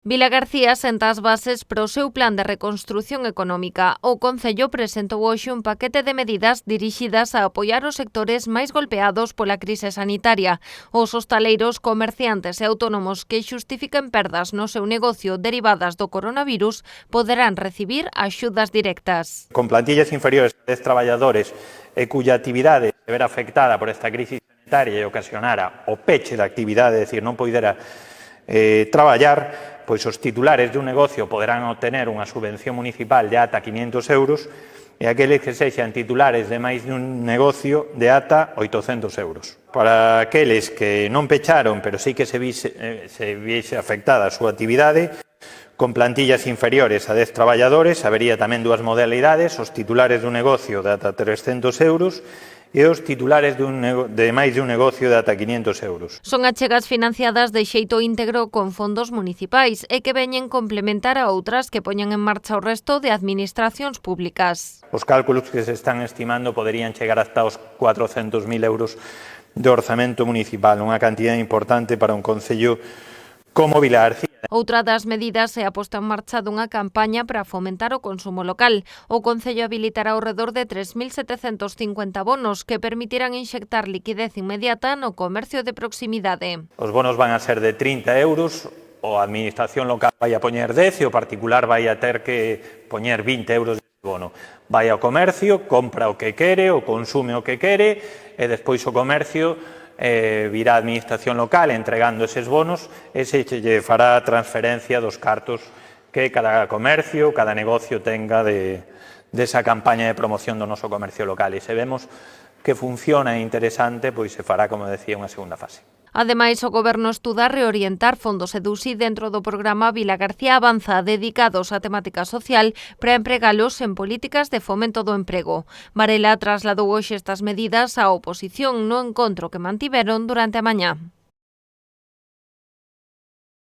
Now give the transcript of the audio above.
Vilagarcía senta as bases para o seu plan de reconstrución económica. O Concello presentou hoxe un paquete de medidas dirixidas a apoiar os sectores máis golpeados pola crise sanitaria. Os hostaleiros, comerciantes e autónomos que xustifiquen perdas no seu negocio derivadas do coronavirus poderán recibir axudas directas. Con plantillas inferiores a 10 traballadores e cuya actividade se vera afectada por esta crise sanitaria e ocasionara o peche da actividade, é dicir, non poidera traballar, pois os titulares dun negocio poderán obtener unha subvención municipal de ata 500 euros e aqueles que sexan titulares de máis dun negocio de ata 800 euros. Para aqueles que non pecharon, pero sí que se viese afectada a súa actividade, con plantillas inferiores a 10 traballadores, habería tamén dúas modalidades, os titulares dun negocio de ata 300 euros e os titulares de máis de un negocio de ata 500 euros. Son achegas financiadas de xeito íntegro con fondos municipais e que veñen complementar a outras que poñan en marcha o resto de administracións públicas. Os cálculos que se están estimando poderían chegar hasta os 400.000 euros de orzamento municipal, unha cantidad importante para un concello como Vilagarcía. Outra das medidas é a posta en marcha dunha campaña para fomentar o consumo local. O Concello habilitará ao redor de 3.750 bonos que permitirán inxectar liquidez inmediata no comercio de proximidade. Os bonos van a ser de 30 euros, a administración local vai a poñer 10 e o particular vai a ter que poñer 20 euros de bono. Vai ao comercio, compra o que quere, o consume o que quere e despois o comercio virá a administración local entregando eses bonos e se lle fará a transferencia dos cartos que cada comercio, cada negocio tenga desa campaña de promoción do noso comercio local. E se vemos que funciona e interesante, pois se fará, como decía, unha segunda fase. Ademais, o Goberno estuda reorientar fondos EDUSI dentro do programa Vilagarcía Avanza dedicados á temática social para empregalos en políticas de fomento do emprego. Varela trasladou hoxe estas medidas á oposición no encontro que mantiveron durante a mañá.